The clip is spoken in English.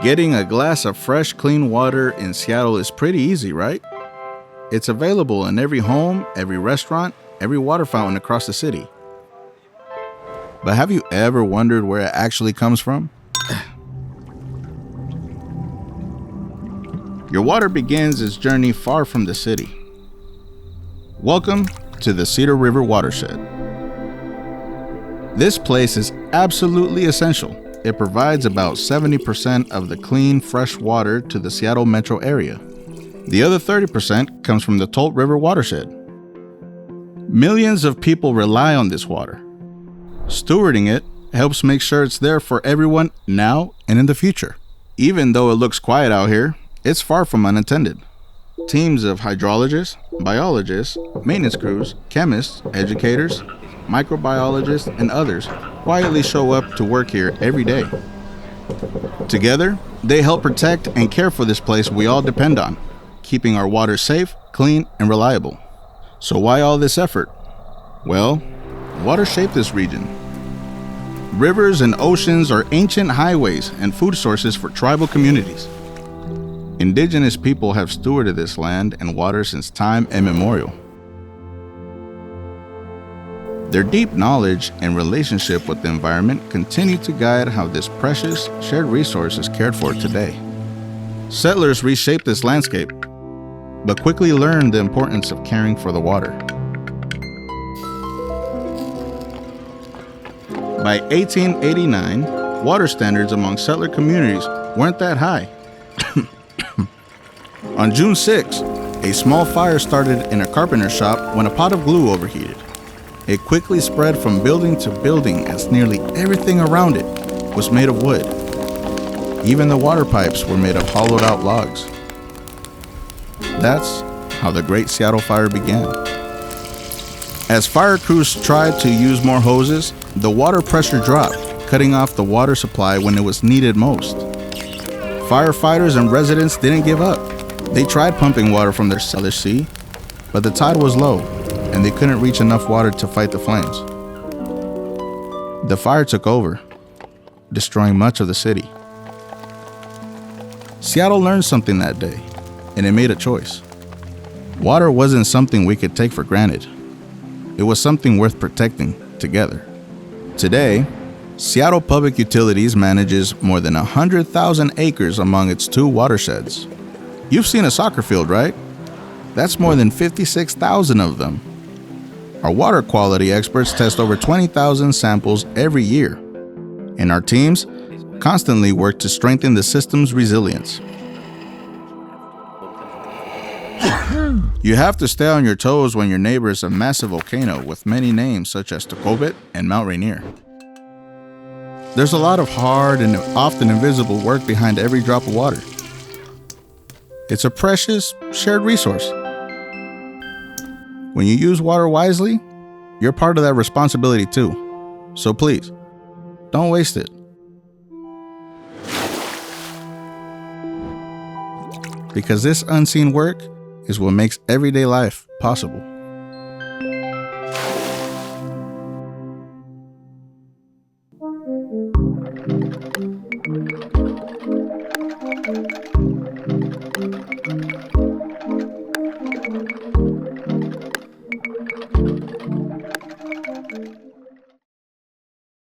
Getting a glass of fresh, clean water in Seattle is pretty easy, right? It's available in every home, every restaurant, every water fountain across the city. But have you ever wondered where it actually comes from? Your water begins its journey far from the city. Welcome to the Cedar River Watershed. This place is absolutely essential. It provides about 70% of the clean, fresh water to the Seattle metro area. The other 30% comes from the Tolt River Watershed. Millions of people rely on this water. Stewarding it helps make sure it's there for everyone now and in the future. Even though it looks quiet out here, it's far from unattended. Teams of hydrologists, biologists, maintenance crews, chemists, educators, microbiologists, and others quietly show up to work here every day. Together, they help protect and care for this place we all depend on, keeping our water safe, clean, and reliable. So why all this effort? Well, water shaped this region. Rivers and oceans are ancient highways and food sources for tribal communities. Indigenous people have stewarded this land and water since time immemorial. Their deep knowledge and relationship with the environment continue to guide how this precious, shared resource is cared for today. Settlers reshaped this landscape, but quickly learned the importance of caring for the water. By 1889, water standards among settler communities weren't that high. On June 6, a small fire started in a carpenter shop when a pot of glue overheated. It quickly spread from building to building as nearly everything around it was made of wood. Even the water pipes were made of hollowed out logs. That's how the Great Seattle Fire began. As fire crews tried to use more hoses, the water pressure dropped, cutting off the water supply when it was needed most. Firefighters and residents didn't give up. They tried pumping water from their cellar sea, but the tide was low, and they couldn't reach enough water to fight the flames. The fire took over, destroying much of the city. Seattle learned something that day, and it made a choice. Water wasn't something we could take for granted. It was something worth protecting together. Today, Seattle Public Utilities manages more than 100,000 acres among its 2 watersheds. You've seen a soccer field, right? That's more than 56,000 of them. Our water quality experts test over 20,000 samples every year, and our teams constantly work to strengthen the system's resilience. You have to stay on your toes when your neighbor is a massive volcano with many names such as Tacobit and Mount Rainier. There's a lot of hard and often invisible work behind every drop of water. It's a precious, shared resource. When you use water wisely, you're part of that responsibility too. So please, don't waste it. Because this unseen work is what makes everyday life possible.